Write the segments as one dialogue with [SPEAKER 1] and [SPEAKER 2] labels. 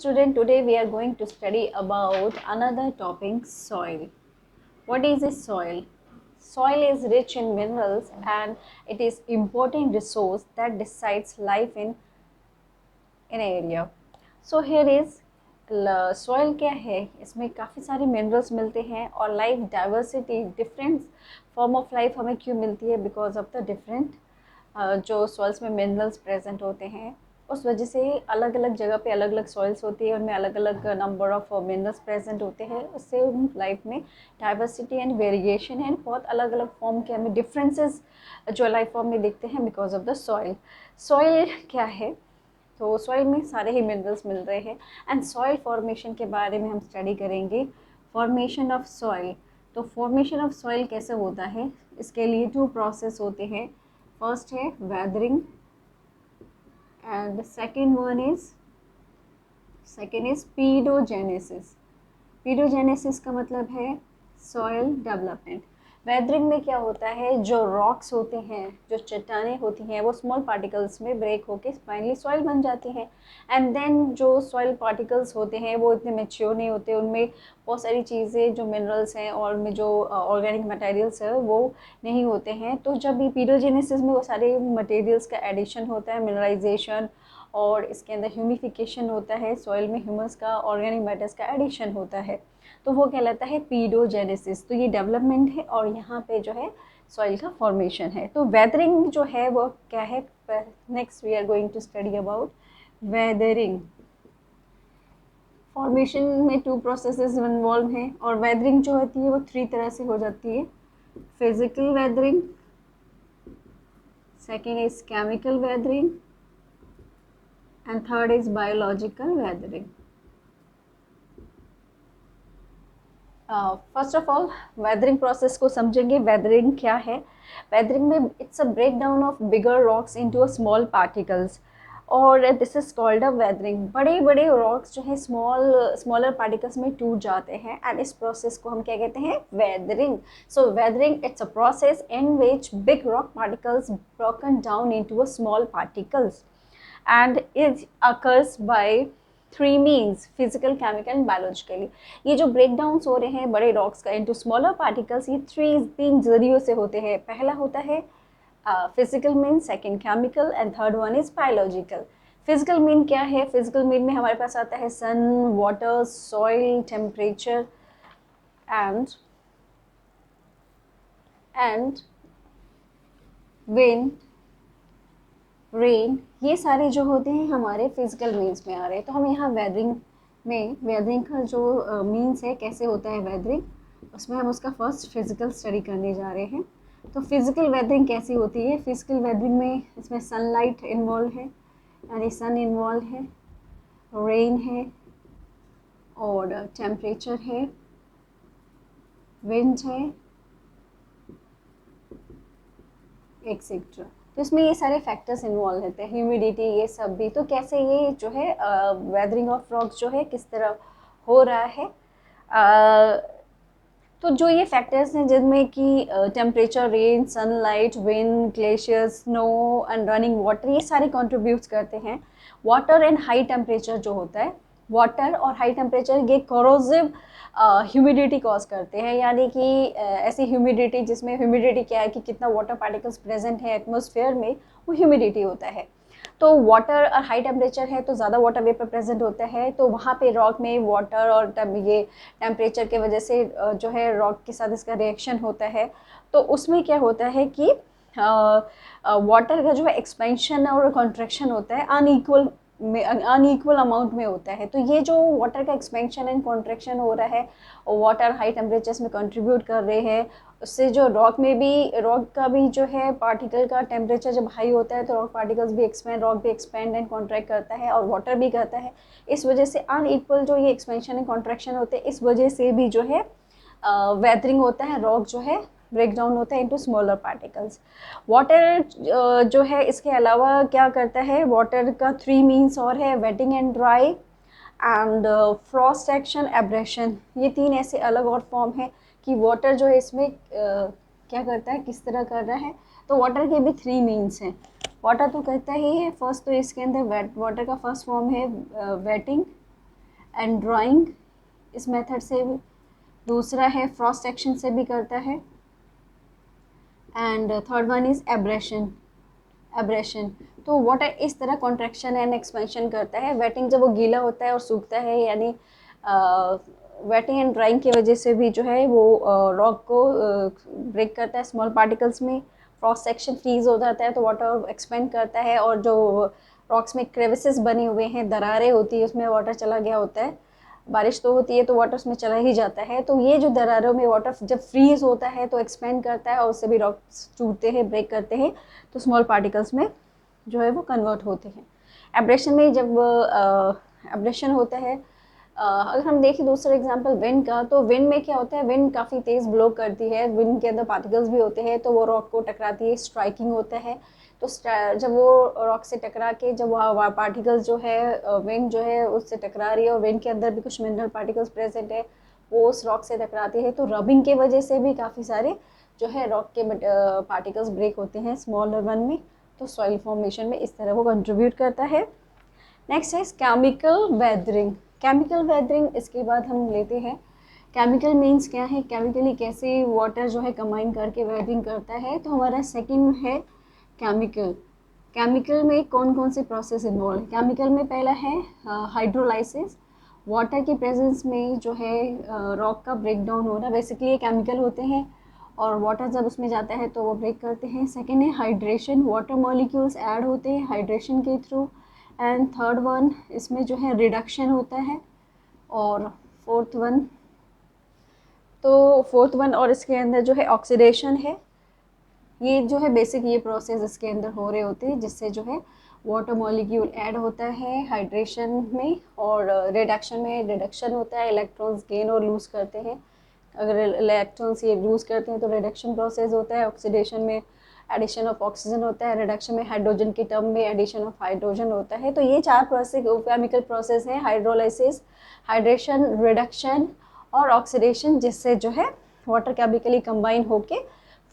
[SPEAKER 1] student, today we are going to study about another topic, soil. What is a soil? Soil is rich in minerals and it is important resource that decides life in an area. So here is soil क्या है, इसमें काफ़ी सारे minerals मिलते हैं और life diversity, different form of life हमें क्यों मिलती है? बिकॉज ऑफ द डिफरेंट जो सॉइल्स में मिनरल्स प्रेजेंट होते हैं, उस वजह से अलग अलग जगह पे अलग अलग सॉइल्स होती है, उनमें अलग अलग नंबर ऑफ मिनरल्स प्रेजेंट होते हैं। उससे लाइफ में डाइवर्सिटी एंड वेरिएशन है, बहुत अलग अलग फॉर्म के हमें डिफरेंसेस जो लाइफ फॉर्म में दिखते हैं because of the soil. Soil क्या है? तो सॉइल में सारे ही मिनरल्स मिल रहे हैं एंड सॉइल फॉर्मेशन के बारे में हम स्टडी करेंगे। फॉर्मेशन ऑफ सॉइल, तो फॉर्मेशन ऑफ सॉइल कैसे होता है, इसके लिए 2 प्रोसेस होते हैं। फर्स्ट है weathering and second is paedogenesis. Paedogenesis का मतलब है सॉइल डेवलपमेंट। वेदरिंग में क्या होता है, जो रॉक्स होते हैं, जो चट्टानें होती हैं, वो स्मॉल पार्टिकल्स में ब्रेक होके फाइनली सॉइल बन जाती हैं। एंड देन जो सॉइल पार्टिकल्स होते हैं वो इतने मैच्योर नहीं होते, उनमें बहुत सारी चीज़ें जो मिनरल्स हैं और उनमें जो ऑर्गेनिक मटेरियल्स है वो नहीं होते हैं। तो जब ये पीडोजेनेसिस में वो सारे मटेरियल्स का एडिशन होता है, मिनरलाइजेशन और इसके अंदर ह्यूमिफिकेशन होता है, सॉइल में ह्यूमस का, ऑर्गेनिक मैटर्स का एडिशन होता है, तो वो कहलाता है पीडोजेनेसिस। तो ये डेवलपमेंट है और यहाँ पे जो है सॉइल का फॉर्मेशन है। तो वेदरिंग जो है वो क्या है? Next we are going to study about weathering. Formation में 2 प्रोसेसेस इन्वॉल्व हैं और वेदरिंग जो होती है वो 3 तरह से हो जाती है। Physical weathering, second is chemical weathering and third is biological weathering. First of all weathering process को समझेंगे। वेदरिंग क्या है? वेदरिंग में it's a break down of bigger rocks into a small particles और this is called a weathering. बड़े बड़े rocks जो है स्मॉलर पार्टिकल्स में टूट जाते हैं एंड इस प्रोसेस को हम क्या कहते हैं? Weathering. So weathering it's a process in which big rock particles broken down into a small particles and it occurs by 3 means: physical, chemical and biologically। ये जो breakdowns हो रहे हैं बड़े रॉक्स का into smaller particles, ये 3 जरियों से होते हैं। पहला होता है physical means, second chemical and third one is biological। physical mean क्या है? physical mean में हमारे पास आता है sun, water, soil, temperature and wind, rain. ये सारे जो होते हैं हमारे फिजिकल मीन्स में आ रहे हैं। तो हम यहाँ वेदरिंग का जो मीन्स है, कैसे होता है वेदरिंग, उसमें हम उसका फर्स्ट फिजिकल स्टडी करने जा रहे हैं। तो फिजिकल वेदरिंग कैसी होती है? फिजिकल वेदरिंग में इसमें सनलाइट इन्वॉल्व है, यानी सन इन्वॉल्व है, रेन है और टेम्परेचर है, विंड है, एक्सेट्रा। तो इसमें ये सारे फैक्टर्स इन्वॉल्व रहते हैं, ह्यूमिडिटी, ये सब भी। तो कैसे ये जो है वेदरिंग ऑफ रॉक्स जो है किस तरह हो रहा है? तो जो ये फैक्टर्स हैं जिनमें कि temperature, rain, sunlight, wind, glaciers, snow and running water, ये सारे कंट्रीब्यूट्स करते हैं। वाटर एंड हाई टेम्परेचर जो होता है, वाटर और हाई टेम्परेचर ये कोरोसिव ह्यूमिडिटी कॉज करते हैं, यानी कि ऐसी ह्यूमिडिटी जिसमें ह्यूमिडिटी क्या है कि कितना वाटर पार्टिकल्स प्रेजेंट है एटमॉस्फेयर में, वो ह्यूमिडिटी होता है। तो वाटर और हाई टेम्परेचर है तो ज़्यादा वाटर वेपर प्रेजेंट होता है, तो वहाँ पे रॉक में वाटर और ये टेम्परेचर के वजह से जो है रॉक के साथ इसका रिएक्शन होता है। तो उसमें क्या होता है कि वाटर का जो है एक्सपेंशन और कॉन्ट्रैक्शन होता है अनइक्वल अमाउंट में होता है। तो ये जो वाटर का एक्सपेंशन एंड कॉन्ट्रैक्शन हो रहा है, वाटर हाई टेम्परेचर्स में कंट्रीब्यूट कर रहे हैं, उससे जो रॉक का भी जो है पार्टिकल का टेम्परेचर जब हाई होता है तो रॉक पार्टिकल्स भी एक्सपेंड एंड कॉन्ट्रैक्ट करता है और वाटर भी करता है। इस वजह से अनइक्वल जो ये एक्सपेंशन एंड कॉन्ट्रैक्शन होते हैं, इस वजह से भी जो है वेदरिंग होता है, रॉक जो है ब्रेक डाउन होता है इनटू स्मॉलर पार्टिकल्स। वाटर जो है इसके अलावा क्या करता है? वाटर का 3 मीन्स और है, wetting and dry and frost action, abrasion. ये 3 ऐसे अलग और फॉर्म है कि वाटर जो है इसमें क्या करता है, किस तरह कर रहा है। तो वाटर के भी 3 मीन्स हैं। वाटर तो करता ही है, फर्स्ट तो इसके अंदर वाटर का फर्स्ट फॉर्म है वेटिंग, एंड ड्राइंग इस मेथड से भी। दूसरा है फ्रॉस्ट सेक्शन से भी करता है। And third one is abrasion. Abrasion तो वाटर इस तरह कॉन्ट्रैक्शन एंड एक्सपेंशन करता है। वेटिंग जब वो गीला होता है और सूखता है, यानी वेटिंग एंड ड्राइंग की वजह से भी जो है वो रॉक को ब्रेक करता है स्मॉल पार्टिकल्स में। फ्रॉस्ट सेक्शन फ्रीज हो जाता है तो वाटर एक्सपेंड करता है, और जो रॉक्स में क्रेविसेस बने हुए हैं, दरारें होती है, उसमें वाटर चला गया होता है। बारिश तो होती है तो वाटर उसमें चला ही जाता है, तो ये जो दरारों में वाटर जब फ्रीज होता है तो एक्सपेंड करता है और उससे भी रॉक्स टूटते हैं, ब्रेक करते हैं, तो स्मॉल पार्टिकल्स में जो है वो कन्वर्ट होते हैं। एब्रेशन में जब एब्रेशन होता है, अगर हम देखें दूसरा एग्जांपल विंड का, तो विंड में क्या होता है, विंड काफ़ी तेज़ ब्लो करती है, विंड के अंदर पार्टिकल्स भी होते हैं, तो वो रॉक को टकराती है, स्ट्राइकिंग होता है। तो जब वो रॉक से टकरा के जब वहाँ पार्टिकल्स जो है, विंड जो है उससे टकरा रही है और विंड के अंदर भी कुछ मिनरल पार्टिकल्स प्रेजेंट है, वो उस रॉक से टकराती है, तो रबिंग की वजह से भी काफ़ी सारे जो है रॉक के पार्टिकल्स ब्रेक होते हैं स्मॉल वन में। तो सॉइल फॉर्मेशन में इस तरह वो कंट्रीब्यूट करता है। नेक्स्ट है केमिकल वेदरिंग। केमिकल वेदरिंग इसके बाद हम लेते हैं। केमिकल मीन्स क्या है, केमिकली कैसे वाटर जो है कंबाइन करके वेदरिंग करता है। तो हमारा सेकंड है केमिकल। केमिकल में कौन कौन से प्रोसेस इन्वॉल्व है। केमिकल में पहला है हाइड्रोलाइसिस। वाटर की प्रेजेंस में जो है रॉक का ब्रेक डाउन होना, बेसिकली ये केमिकल होते हैं और वाटर जब उसमें जाता है तो वो ब्रेक करते हैं। सेकेंड है हाइड्रेशन, वाटर मॉलिक्यूल्स ऐड होते हैं हाइड्रेशन के थ्रू। एंड थर्ड वन इसमें जो है रिडक्शन होता है। और फोर्थ वन और इसके अंदर जो है ऑक्सीडेशन है। ये जो है बेसिक ये प्रोसेस इसके अंदर हो रहे होते हैं, जिससे जो है वाटर मॉलिक्यूल ऐड होता है हाइड्रेशन में, और रिडक्शन में रिडक्शन होता है, इलेक्ट्रॉन्स गेन और लूज़ करते हैं। अगर इलेक्ट्रॉन्स ये लूज़ करते हैं तो रिडक्शन प्रोसेस होता है। ऑक्सीडेशन में एडिशन ऑफ ऑक्सीजन होता है, रिडक्शन में हाइड्रोजन के टर्म में एडिशन ऑफ हाइड्रोजन होता है। तो ये चार प्रोसेस केमिकल प्रोसेस हैं, हाइड्रोलाइसिस, हाइड्रेशन, रिडक्शन और ऑक्सीडेशन, जिससे जो है वाटर केमिकली कंबाइन होके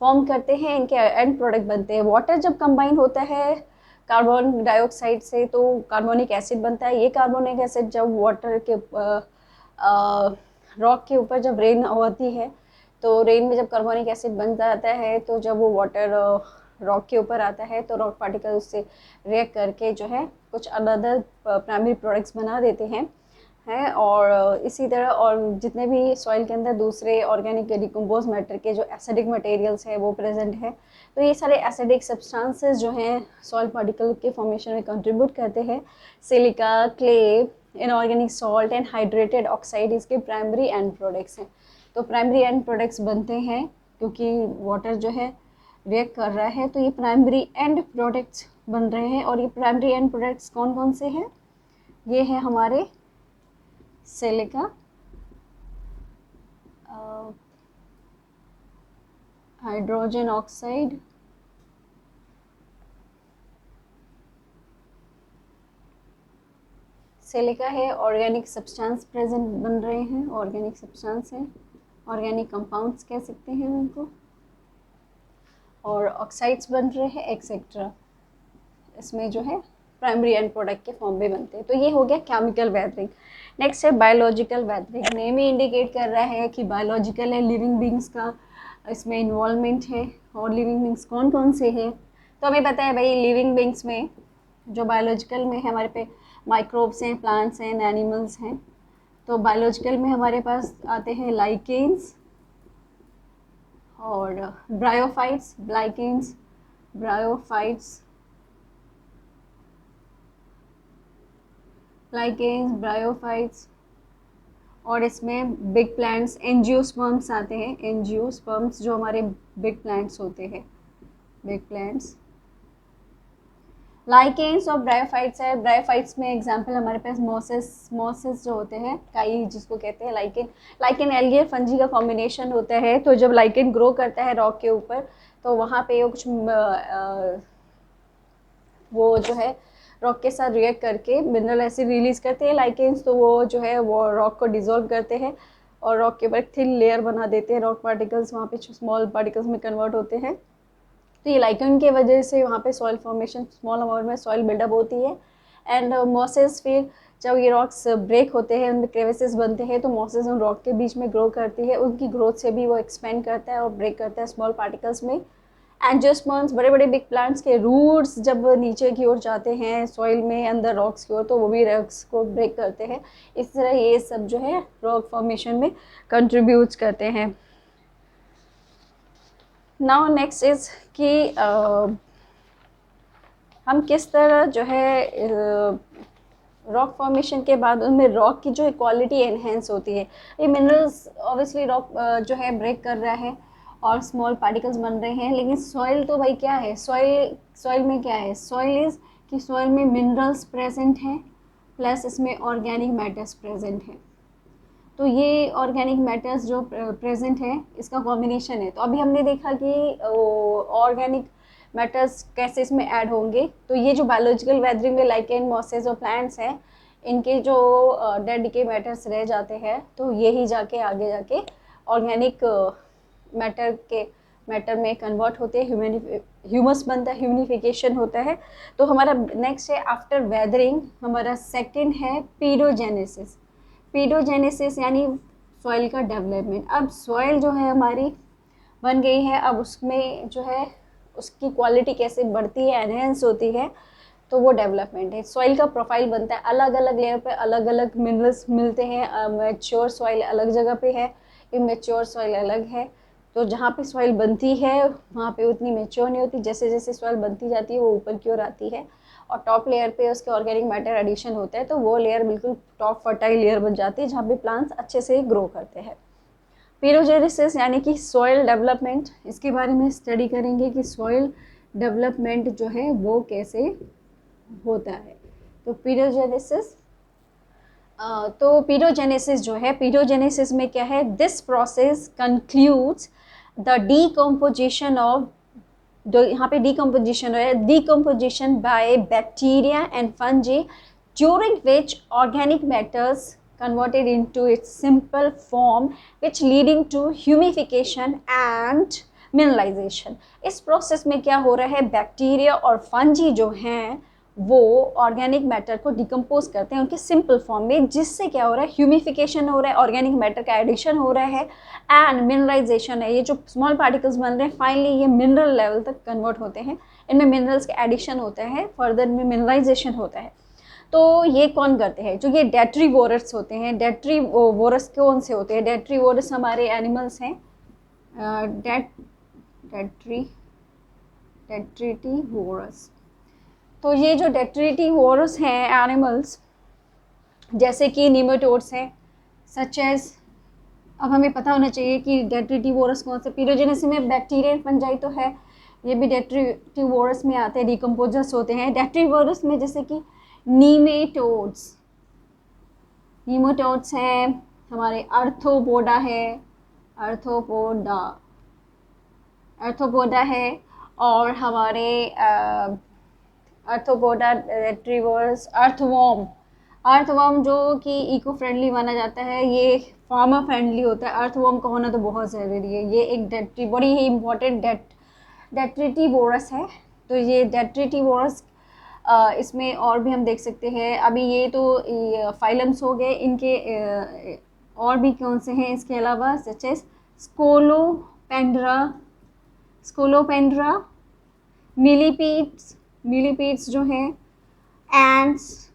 [SPEAKER 1] फॉर्म करते हैं, इनके एंड प्रोडक्ट बनते हैं। वाटर जब कंबाइन होता है कार्बन डाइऑक्साइड से तो कार्बोनिक एसिड बनता है। ये कार्बोनिक एसिड जब वाटर के रॉक के ऊपर जब रेन होती है तो रेन में जब कार्बोनिक एसिड बन जाता है, तो जब वो वाटर रॉक के ऊपर आता है तो रॉक पार्टिकल उससे रिएक्ट करके जो है कुछ अनदर प्राइमरी प्रोडक्ट्स बना देते हैं। और इसी तरह और जितने भी सॉइल के अंदर दूसरे ऑर्गेनिक डिकम्पोज मैटर के जो एसिडिक मटेरियल्स है वो प्रेजेंट है, तो ये सारे एसिडिक सब्सटेंसेस जो हैं सॉइल पार्टिकल के फॉर्मेशन में कंट्रीब्यूट करते हैं। Silica, clay, inorganic salt and hydrated oxide इसके प्राइमरी एंड प्रोडक्ट्स हैं। तो प्राइमरी एंड प्रोडक्ट्स बनते हैं क्योंकि वाटर जो है रिएक्ट कर रहा है, तो ये प्राइमरी एंड प्रोडक्ट्स बन रहे हैं। और ये प्राइमरी एंड प्रोडक्ट्स कौन कौन से हैं, ये है हमारे सिलिका, हाइड्रोजन ऑक्साइड, सिलिका है ऑर्गेनिक सब्सटेंस प्रेजेंट बन रहे हैं, ऑर्गेनिक सब्सटेंस है, ऑर्गेनिक कंपाउंड्स कह सकते हैं उनको, और ऑक्साइड्स बन रहे हैं एक्सेट्रा। इसमें जो है प्राइमरी एंड प्रोडक्ट के फॉर्म में बनते हैं। तो ये हो गया केमिकल वेदरिंग। नेक्स्ट है बायोलॉजिकल वेदरिंग। नेम ही इंडिकेट कर रहा है कि बायोलॉजिकल है, लिविंग बींग्स का इसमें इन्वॉल्वमेंट है। और लिविंग बींग्स कौन कौन से हैं, तो हमें पता है भाई लिविंग बींग्स में जो बायोलॉजिकल में है हमारे पे माइक्रोब्स हैं, प्लांट्स हैं, एनिमल्स हैं। तो बायोलॉजिकल में हमारे पास आते हैं लाइकेन्स और bryophytes, lichens, bryophytes, lichens, bryophytes, और इसमें बिग प्लांट्स, एंजियोस्पर्म्स आते हैं। एंजियोस्पर्म्स जो हमारे बिग प्लांट्स होते हैं, बिग प्लांट्स। लाइकेन्स और ब्रायोफाइट्स है। ब्रायोफाइट्स में एग्जांपल हमारे पास मोसेस जो होते हैं, काई जिसको कहते हैं। लाइकेन एल्गी और फंजी का कॉम्बिनेशन होता है। तो जब लाइकेन ग्रो करता है रॉक के ऊपर तो वहाँ पे कुछ वो जो है रॉक के साथ रिएक्ट करके मिनरल एसिड रिलीज करते हैं लाइकेन्स, तो वो जो है वो रॉक को डिसॉल्व करते हैं और रॉक के ऊपर थिन लेयर बना देते हैं। रॉक पार्टिकल्स वहाँ पे स्मॉल पार्टिकल्स में कन्वर्ट होते हैं। तो ये लाइकेन की वजह से वहाँ पे सॉइल फॉर्मेशन, स्मॉल अमाउंट में सॉइल बिल्डअप होती है। एंड मोसेस फिर जब ये रॉक्स ब्रेक होते हैं, उनमें क्रेविसेस बनते हैं, तो मॉसेस उन रॉक के बीच में ग्रो करती है, उनकी ग्रोथ से भी वो एक्सपेंड करता है और ब्रेक करता है स्मॉल पार्टिकल्स में। एंजियोस्पर्म्स, बड़े बड़े बिग प्लांट्स के रूट्स जब नीचे की ओर जाते हैं सॉइल में अंदर रॉक्स की ओर, तो वो भी रॉक्स को ब्रेक करते हैं। इस तरह ये सब जो है रॉक फॉर्मेशन में कंट्रीब्यूट करते हैं। नाउ नेक्स्ट इज़ कि हम किस तरह जो है रॉक फॉर्मेशन के बाद उनमें रॉक की जो क्वालिटी एनहेंस होती है। ये मिनरल्स ऑब्वियसली रॉक जो है ब्रेक कर रहा है और स्मॉल पार्टिकल्स बन रहे हैं, लेकिन सॉइल तो भाई क्या है, सॉइल में क्या है, सॉइल इज़ कि सॉइल में मिनरल्स प्रेजेंट हैं प्लस इसमें ऑर्गेनिक मैटर्स प्रेजेंट हैं। तो ये ऑर्गेनिक मैटर्स जो प्रेजेंट है इसका कॉम्बिनेशन है। तो अभी हमने देखा कि ऑर्गेनिक मैटर्स कैसे इसमें ऐड होंगे। तो ये जो बायोलॉजिकल वेदरिंग में लाइकेन, मॉसेस और प्लांट्स हैं, इनके जो डेड डिके मैटर्स रह जाते हैं, तो ये ही जाके आगे जाके ऑर्गेनिक मैटर में कन्वर्ट होते हैं, ह्यूमस बनता है, ह्यूमिनिफिकेशन होता है। तो हमारा नेक्स्ट है आफ्टर वेदरिंग, हमारा सेकंड है पीडोजेनेसिस। पीडोजेनेसिस यानी सॉइल का डेवलपमेंट। अब सॉइल जो है हमारी बन गई है, अब उसमें जो है उसकी क्वालिटी कैसे बढ़ती है, एनहेंस होती है, तो वो डेवलपमेंट है। सॉइल का प्रोफाइल बनता है, अलग अलग लेयर पे अलग अलग मिनरल्स मिलते हैं। मैच्योर सॉइल अलग जगह पे है, इमेच्योर सॉइल अलग है। तो जहाँ पे सॉइल बनती है वहाँ पे उतनी मैच्योर नहीं होती, जैसे जैसे सॉइल बनती जाती है वो ऊपर की ओर आती है और टॉप लेयर पे उसके ऑर्गेनिक मैटर एडिशन होता है, तो वो लेयर बिल्कुल टॉप फर्टाइल लेयर बन जाती है जहाँ पे प्लांट्स अच्छे से ग्रो करते हैं। पीरोजेनेसिस यानी कि सॉइल डेवलपमेंट, इसके बारे में स्टडी करेंगे कि सॉइल डेवलपमेंट जो है वो कैसे होता है। तो पीरोजेनेसिस जो है, पीरोजेनेसिस में क्या है, this process concludes the decomposition of, यहाँ पे डीकम्पोजिशन है, decomposition by bacteria and fungi, during which organic matters converted into its simple form, which leading to humidification and mineralization। इस प्रोसेस में क्या हो रहा है, बैक्टीरिया और फंजी जो हैं वो ऑर्गेनिक मैटर को डिकम्पोज करते हैं उनके सिंपल फॉर्म में, जिससे क्या हो रहा है, ह्यूमिफिकेशन हो रहा है, ऑर्गेनिक मैटर का एडिशन हो रहा है एंड मिनरलाइजेशन है। ये जो स्मॉल पार्टिकल्स बन रहे हैं फाइनली ये मिनरल लेवल तक कन्वर्ट होते हैं, इनमें मिनरल्स का एडिशन होता है, फर्दर में मिनरलाइजेशन होता है। तो ये कौन करते हैं, जो ये डेट्रीवोरस होते हैं। डेट्रीवोरस कौन से होते हैं, डेट्रीवोरस हमारे एनिमल्स हैं, डेट्रीटिवोरस। तो ये जो डेट्रीटिवोरस हैं एनिमल्स, जैसे कि निमेटोड्स हैं, सच एज, अब हमें पता होना चाहिए कि डेट्रीटिवोरस कौन से, पीरोजेनेसिस में बैक्टीरिया फंजाई तो है, ये भी डेट्रीटिवोरस में आते हैं, डिकम्पोजर्स होते हैं। डेट्रीवोरस में जैसे कि नीमेटोड्स हैं हमारे, आर्थ्रोपोडा है, आर्थ्रोपोडा है, और हमारे आर्थ्रोपोडा, रेट्रीवर्स, अर्थवॉर्म जो कि इको फ्रेंडली माना जाता है, ये फार्मर फ्रेंडली होता है। अर्थवॉर्म का होना तो बहुत ज़रूरी है, ये एक बड़ी ही इम्पोर्टेंट डेट्रीटिवोरस है। तो ये डेट्रीटिवोरस, इसमें और भी हम देख सकते हैं, अभी ये तो फाइलम्स हो गए, इनके और भी कौन से हैं इसके अलावा, सच एज स्कोलोपेंड्रा, मिलीपीड्स जो हैं, एंड्स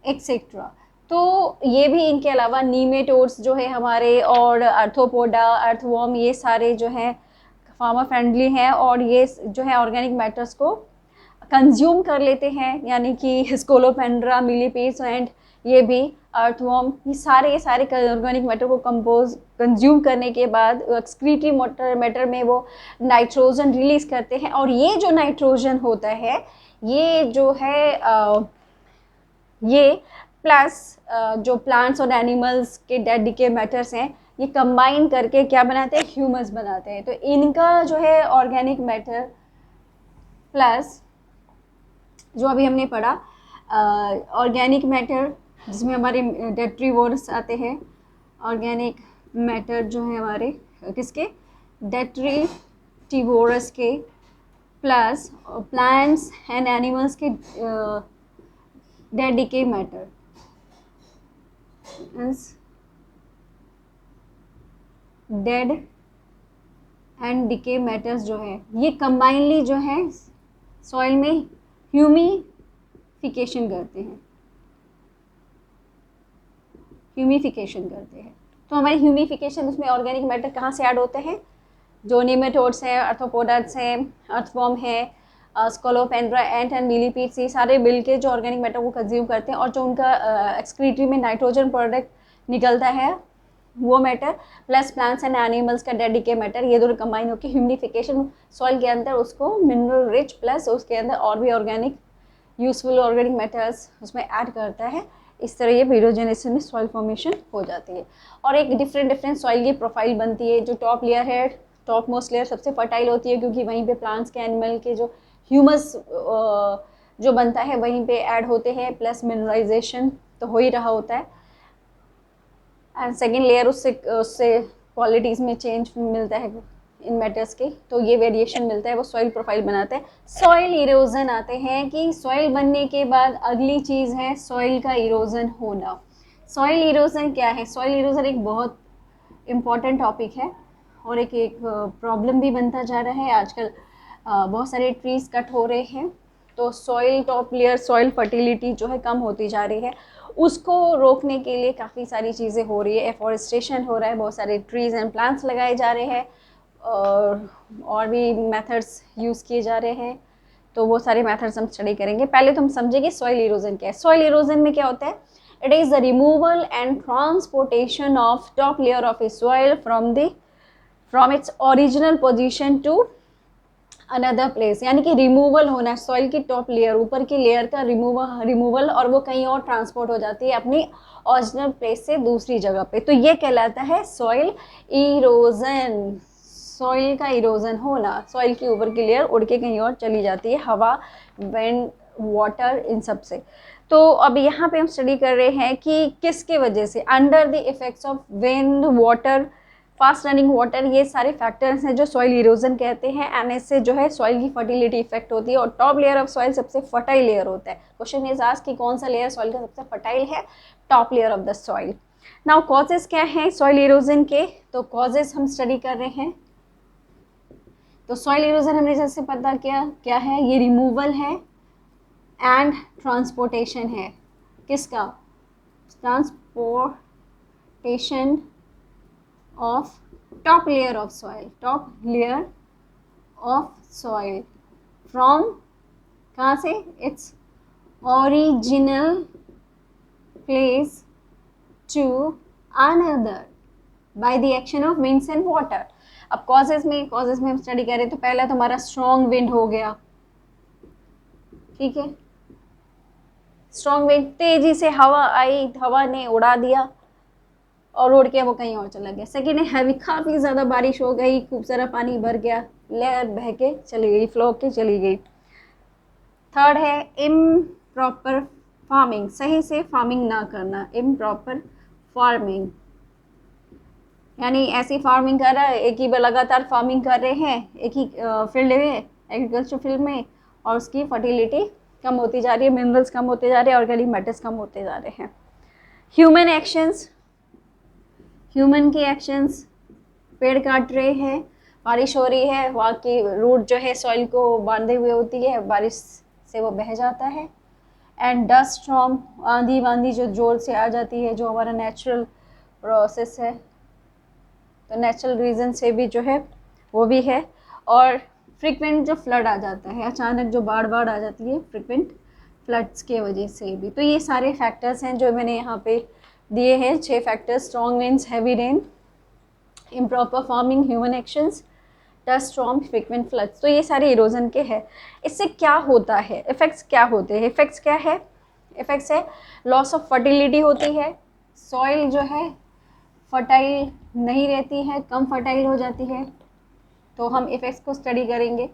[SPEAKER 1] एक्सेट्रा। तो ये भी, इनके अलावा नीमेटोड्स जो है हमारे, और आर्थ्रोपोडा, अर्थवॉर्म, ये सारे जो हैं फार्मर फ्रेंडली हैं और ये जो है ऑर्गेनिक मैटर्स को कंज्यूम कर लेते हैं, यानी कि स्कोलोपेंड्रा, मिलीपीड्स एंड ये भी अर्थवॉर्म, ये सारे ऑर्गेनिक मैटर को कंज्यूम करने के बाद एक्सक्रीटरी मैटर में वो नाइट्रोजन रिलीज़ करते हैं। और ये जो नाइट्रोजन होता है, ये जो है ये प्लस जो प्लांट्स और एनिमल्स के डेड डिके मैटर्स हैं, ये कंबाइन करके क्या बनाते हैं, ह्यूमस बनाते हैं। तो इनका जो है ऑर्गेनिक मैटर प्लस जो अभी हमने पढ़ा ऑर्गेनिक मैटर, जिसमें हमारे डेट्रीवोरस आते हैं, ऑर्गेनिक मैटर जो है हमारे किसके, डेट्रीटिवोरस के, प्लस प्लांट्स एंड एनिमल्स के dead decay matter means dead and decay matters जो है ये कंबाइनली जो है सॉइल में ह्यूमिफिकेशन करते हैं, तो हमारे ह्यूमिफिकेशन उसमें ऑर्गेनिक मैटर कहाँ से ऐड होते हैं, जो नेमेटोड्स हैं, आर्थ्रोपोड्स हैं, अर्थवॉर्म है, स्कोलोपेंड्रा, एंट एंड मिलीपीड्स, ये सारे मिल के जो ऑर्गेनिक मैटर को कंज्यूम करते हैं और जो उनका एक्सक्रीटरी में नाइट्रोजन प्रोडक्ट निकलता है वो matter plus plants and animals का डेड डिके मैटर, ये दोनों कंबाइन होकर ह्यूमिडिफिकेशन सॉइल के अंदर उसको मिनरल रिच प्लस उसके अंदर और भी ऑर्गेनिक यूजफुल ऑर्गेनिक मैटर्स उसमें ऐड करता है। इस तरह ये पेडोजेनेसिस में सॉइल फॉर्मेशन हो जाती है और एक डिफरेंट सॉइल की प्रोफाइल बनती है। जो टॉप लेयर है, टॉप मोस्ट लेयर सबसे फर्टाइल होती है क्योंकि वहीं पे प्लांट्स के एनिमल के जो ह्यूमस जो बनता है वहीं पे ऐड होते हैं, प्लस मिनरलाइजेशन तो हो ही रहा होता है। एंड सेकेंड लेयर उससे क्वालिटीज़ में चेंज मिलता है इन मैटर्स के, तो ये वेरिएशन मिलता है, वो सॉइल प्रोफाइल बनाता है। सॉइल इरोजन आते हैं कि सॉइल बनने के बाद अगली चीज़ है सॉइल का इरोजन होना। सॉइल इरोजन क्या है? सॉइल इरोजन एक बहुत इम्पॉर्टेंट टॉपिक है और एक प्रॉब्लम भी बनता जा रहा है आजकल। बहुत सारे ट्रीज कट हो रहे हैं तो soil top layer soil fertility जो है कम होती जा रही है, उसको रोकने के लिए काफ़ी सारी चीज़ें हो रही है। एफॉरेस्टेशन हो रहा है, बहुत सारे ट्रीज एंड प्लांट्स लगाए जा रहे हैं और भी मेथड्स यूज़ किए जा रहे हैं, तो वो सारे मेथड्स हम स्टडी करेंगे। पहले तो हम समझेंगे सॉइल इरोजन क्या है। सॉइल इरोजन में क्या होता है? It is the removal and transportation of top layer of a soil from its original position to another place, यानी कि रिमूवल होना है सॉइल की टॉप लेयर, ऊपर की लेयर का रिमूवल और वो कहीं और ट्रांसपोर्ट हो जाती है अपनी ओरिजिनल प्लेस से दूसरी जगह पे, तो ये कहलाता है सॉइल इरोजन। सॉइल का इरोजन होना, सॉइल की ऊपर की लेयर उड़ के कहीं और चली जाती है, हवा, विंड, वाटर, इन सब से। तो अब यहाँ पे हम स्टडी कर रहे हैं कि किसके वजह से, under the effects of wind, water, fast running water, ये सारे फैक्टर्स हैं जो सॉइल इरोजन कहते हैं। एंड इससे जो है सॉइल की फर्टिलिटी इफेक्ट होती है और टॉप लेयर ऑफ सॉइल सबसे फर्टाइल लेयर होता है। क्वेश्चन इज आस्क्ड कि कौन सा लेयर सॉइल का सबसे फर्टाइल है? Top layer of the soil. Now causes क्या है सॉइल इरोजन के? तो कॉजेज हम स्टडी कर रहे हैं। तो सॉइल इरोजन हमने जैसे पता किया क्या है, ये रिमूवल है एंड ट्रांसपोर्टेशन है। किसका? Transportation of top layer of soil from कहाँ से? its original place to another by the action of winds and water। अब causes में हम स्टडी कर रहे हैं, तो पहला तो हमारा स्ट्रॉन्ग विंड हो गया, ठीक है, स्ट्रॉन्ग विंड, तेजी से हवा आई, हवा ने उड़ा दिया और उड़ के वो कहीं और चला गया। सेकेंड है हैवी, काफ़ी ज़्यादा बारिश हो गई, खूब सारा पानी भर गया, लहर बह के चली गई, फ्लो के चली गई। थर्ड है इम्प्रॉपर फार्मिंग, सही से फार्मिंग ना करना, इम्प्रॉपर फार्मिंग, यानी ऐसी फार्मिंग कर रहा है, एक ही लगातार फार्मिंग कर रहे हैं एक ही फील्ड में, एग्रीकल्चर फील्ड में, और उसकी फर्टिलिटी कम होती जा रही है, मिनरल्स कम होते जा रहे हैं, ऑर्गेनिक मैटर्स कम होते जा रहे हैं। ह्यूमन एक्शंस, ह्यूमन की एक्शंस, पेड़ काट रहे हैं, बारिश हो रही है, वहाँ की रूट जो है सॉइल को बांधे हुए होती है, बारिश से वो बह जाता है। एंड डस्ट स्टॉर्म, आंधी वांधी जो जोर से आ जाती है, जो हमारा नेचुरल प्रोसेस है, तो नेचुरल रीज़न से भी जो है वो भी है। और फ्रिक्वेंट जो फ्लड आ जाता है, अचानक जो बाढ़ आ जाती है, फ्रिक्वेंट फ्लड्स के वजह से भी। तो ये सारे फैक्टर्स हैं जो मैंने यहाँ पे दिए हैं, 6 factors: strong winds, heavy rain, improper farming, human actions, dust storm, frequent floods. तो ये सारे इरोजन के हैं। इससे क्या होता है, इफेक्ट्स क्या होते हैं? इफेक्ट्स क्या है? इफेक्ट्स है लॉस ऑफ फर्टिलिटी होती है, सॉइल जो है फर्टाइल नहीं रहती है, कम फर्टाइल हो जाती है। तो हम इफेक्ट्स को स्टडी करेंगे।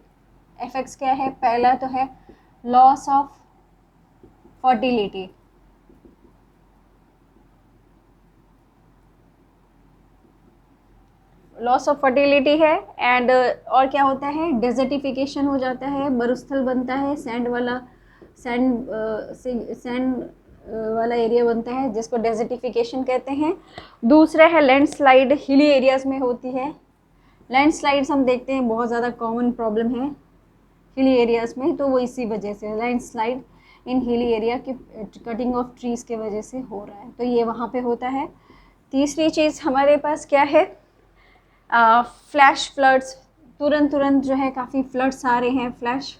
[SPEAKER 1] इफेक्ट्स क्या है? पहला तो है loss of fertility, loss of fertility है। एंड और क्या होता है? डेजर्टिफिकेशन हो जाता है, मरुस्थल बनता है, सैंड वाला सैंड वाला एरिया बनता है जिसको डेजर्टिफिकेशन कहते हैं। दूसरा है लैंडस्लाइड, हिली एरियाज़ में होती है। लैंडस्लाइड्स हम देखते हैं बहुत ज़्यादा कॉमन प्रॉब्लम है हिली एरियाज़ में, तो वो इसी वजह से लैंडस्लाइड इन हिली एरिया की कटिंग ऑफ ट्रीज़ के वजह से हो रहा है, तो ये वहाँ पे होता है। तीसरी चीज़ हमारे पास क्या है, फ्लैश फ्लड्स, तुरंत जो है काफ़ी फ्लड्स आ रहे हैं, फ्लैश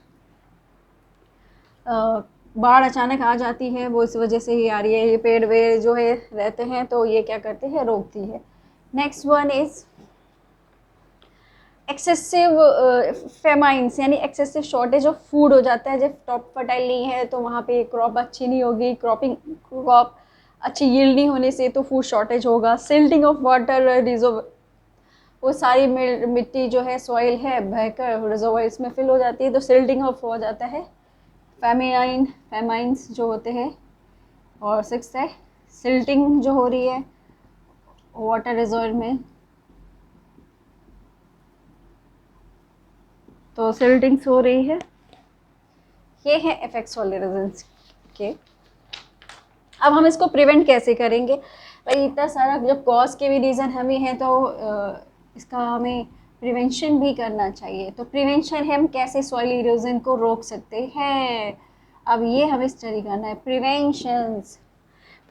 [SPEAKER 1] बाढ़ अचानक आ जाती है, वो इस वजह से ही आ रही है। ये पेड़ वेड़ जो है रहते हैं तो ये क्या करते हैं, रोकती है। Next one is excessive famines, यानी एक्सेसिव शॉर्टेज ऑफ फूड हो जाता है। जब टॉप फर्टाइल नहीं है तो वहाँ पे क्रॉप अच्छी नहीं होगी, क्रॉप अच्छी यील्ड नहीं होने से तो फूड शॉर्टेज होगा। सिल्टिंग ऑफ वाटर रिजर्व, वो सारी मिट्टी जो है सॉइल है बहकर रिजर्वायर्स में फिल हो जाती है, तो सिल्टिंग ऑफ हो जाता है। फेमाइंस जो होते हैं। और सिक्स है सिल्टिंग जो हो रही है वाटर रिजर्व में, तो सिल्टिंग्स हो रही है। ये है इफेक्ट्स वाले रीजंस के। अब हम इसको प्रिवेंट कैसे करेंगे भाई, इतना सारा जब कॉज के भी रीज़न हमें हैं तो इसका हमें प्रिवेंशन भी करना चाहिए। तो प्रिवेंशन है, हम कैसे सॉइल इरोजन को रोक सकते हैं, अब ये हमें स्टडी करना है।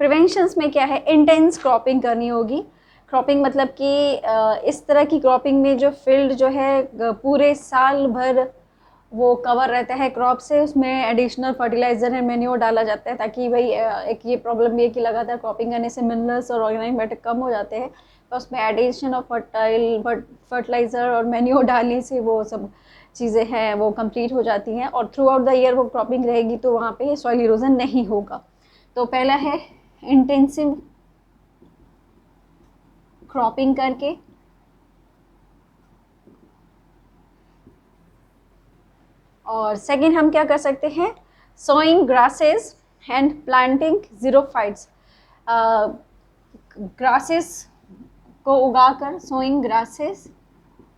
[SPEAKER 1] प्रिवेंशंस में क्या है, इंटेंस क्रॉपिंग करनी होगी। क्रॉपिंग मतलब कि इस तरह की क्रॉपिंग में जो फील्ड जो है पूरे साल भर वो कवर रहता है क्रॉप से, उसमें एडिशनल फर्टिलाइज़र है मैन्योर डाला जाता है, ताकि भाई एक ये प्रॉब्लम भी है कि लगातार क्रॉपिंग करने से मिनरल्स और ऑर्गेनिक मैटर कम हो जाते हैं, तो उसमें एडिशन ऑफ फर्टिलाइज़र और मैन्योर डालने से वो सब चीज़ें हैं वो कंप्लीट हो जाती हैं, और थ्रू आउट द ईयर वो क्रॉपिंग रहेगी तो वहाँ पे सॉइल इरोजन नहीं होगा। तो पहला है इंटेंसिव क्रॉपिंग करके, और सेकंड हम क्या कर सकते हैं, sowing grasses and planting xerophytes. Grasses को उगाकर, सोइंग ग्रासेस,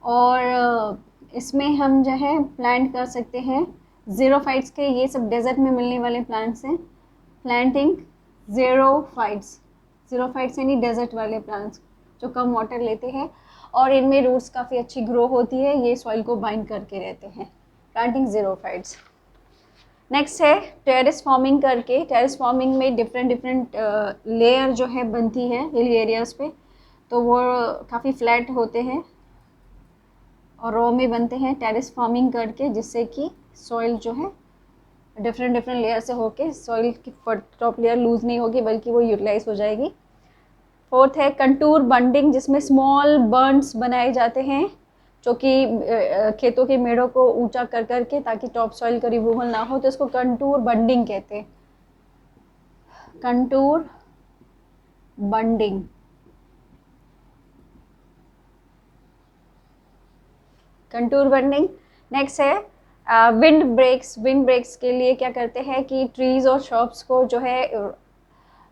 [SPEAKER 1] और इसमें हम जो है प्लांट कर सकते हैं ज़ीरोफाइट्स के, ये सब डेजर्ट में मिलने वाले प्लांट्स हैं। प्लांटिंग ज़ीरोफाइट्स यानी डेजर्ट वाले प्लांट्स जो कम वाटर लेते हैं और इनमें रूट्स काफ़ी अच्छी ग्रो होती है, ये सॉइल को बाइंड करके रहते हैं। प्लांटिंग ज़ीरोफाइट्स। नेक्स्ट है टेरेस फॉर्मिंग करके। टेरेस फॉर्मिंग में डिफरेंट लेयर जो है बनती है हिली एरियाज़ पे, तो वो काफ़ी फ्लैट होते हैं और रो में बनते हैं टेरेस फॉर्मिंग करके, जिससे कि सॉइल जो है डिफरेंट लेयर से होके सॉइल की टॉप लेयर लूज़ नहीं होगी बल्कि वो यूटिलाइज हो जाएगी। फोर्थ है कंटूर बंडिंग, जिसमें स्मॉल बर्न्स बनाए जाते हैं जो कि खेतों के मेड़ों को ऊंचा कर करके, ताकि टॉप सॉइल का रिमूवल ना हो, तो इसको कंटूर बंडिंग कहते हैं। Contour bunding. Contour bunding. Next है विंड ब्रेक्स। विंड ब्रेक्स के लिए क्या करते हैं कि ट्रीज और शॉप्स को जो है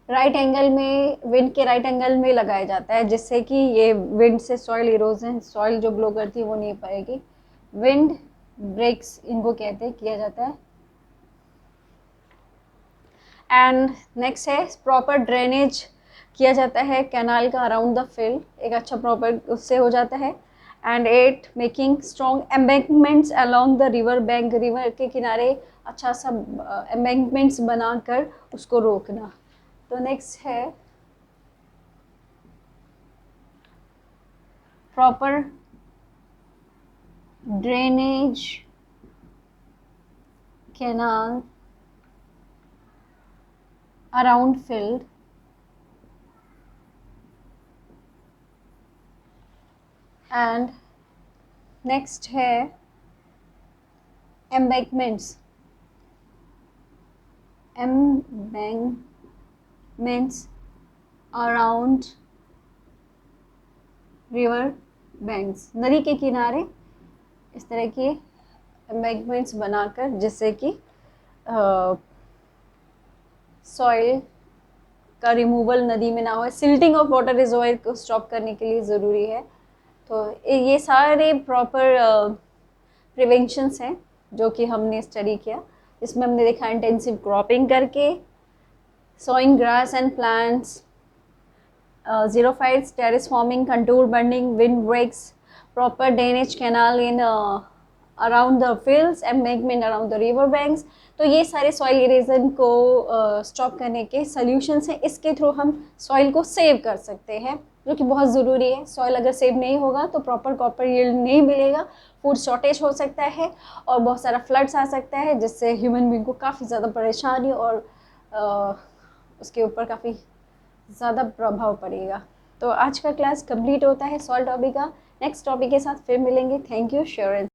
[SPEAKER 1] राइट एंगल में, विंड के राइट एंगल में लगाया जाता है, जिससे कि ये विंड से सॉइल इरोजन, सॉइल जो ब्लो करती है वो नहीं पाएगी। विंड ब्रेक्स इनको कहते हैं, किया जाता है। एंड नेक्स्ट है प्रॉपर ड्रेनेज किया जाता है कैनाल का अराउंड द फील्ड, एक अच्छा प्रॉपर उससे हो जाता है। And 8 making strong embankments along the river bank. River के किनारे अच्छा सा एम्बैंकमेंट्स बनाकर उसको रोकना। तो नेक्स्ट है proper drainage canal around field and next है एम्बैंकमेंट्स अराउंड रिवर बैंक्स। नदी के किनारे इस तरह के एम्बैंकमेंट्स बनाकर, जिससे कि सॉइल का रिमूवल नदी में ना हो। सिल्टिंग ऑफ वाटर रिजर्वायर को स्टॉप करने के लिए ज़रूरी है। तो ये सारे प्रॉपर प्रिवेंशंस हैं जो कि हमने स्टडी किया। इसमें हमने देखा इंटेंसिव क्रॉपिंग करके, sowing grass and plants, xerophytes, terrace forming, contour burning, wind breaks, proper drainage canal in around the fields, embankment around the river banks. तो ये सारे सॉइल इरेजन को स्टॉप करने के सॉल्यूशंस हैं. इसके थ्रू हम सॉइल को सेव कर सकते हैं, जो कि बहुत ज़रूरी है. सॉइल अगर सेव नहीं होगा तो प्रॉपर कॉपर यील्ड नहीं मिलेगा, फूड शॉर्टेज हो सकता है और बहुत सारा फ्लड्स आ सकता है, जिससे ह्यूमन बींग को काफ़ी ज़्यादा परेशानी और उसके ऊपर काफ़ी ज़्यादा प्रभाव पड़ेगा. तो आज का क्लास कंप्लीट होता है सॉइल टॉपिक का. नेक्स्ट टॉपिक के साथ फिर मिलेंगे. Thank you. श्योर.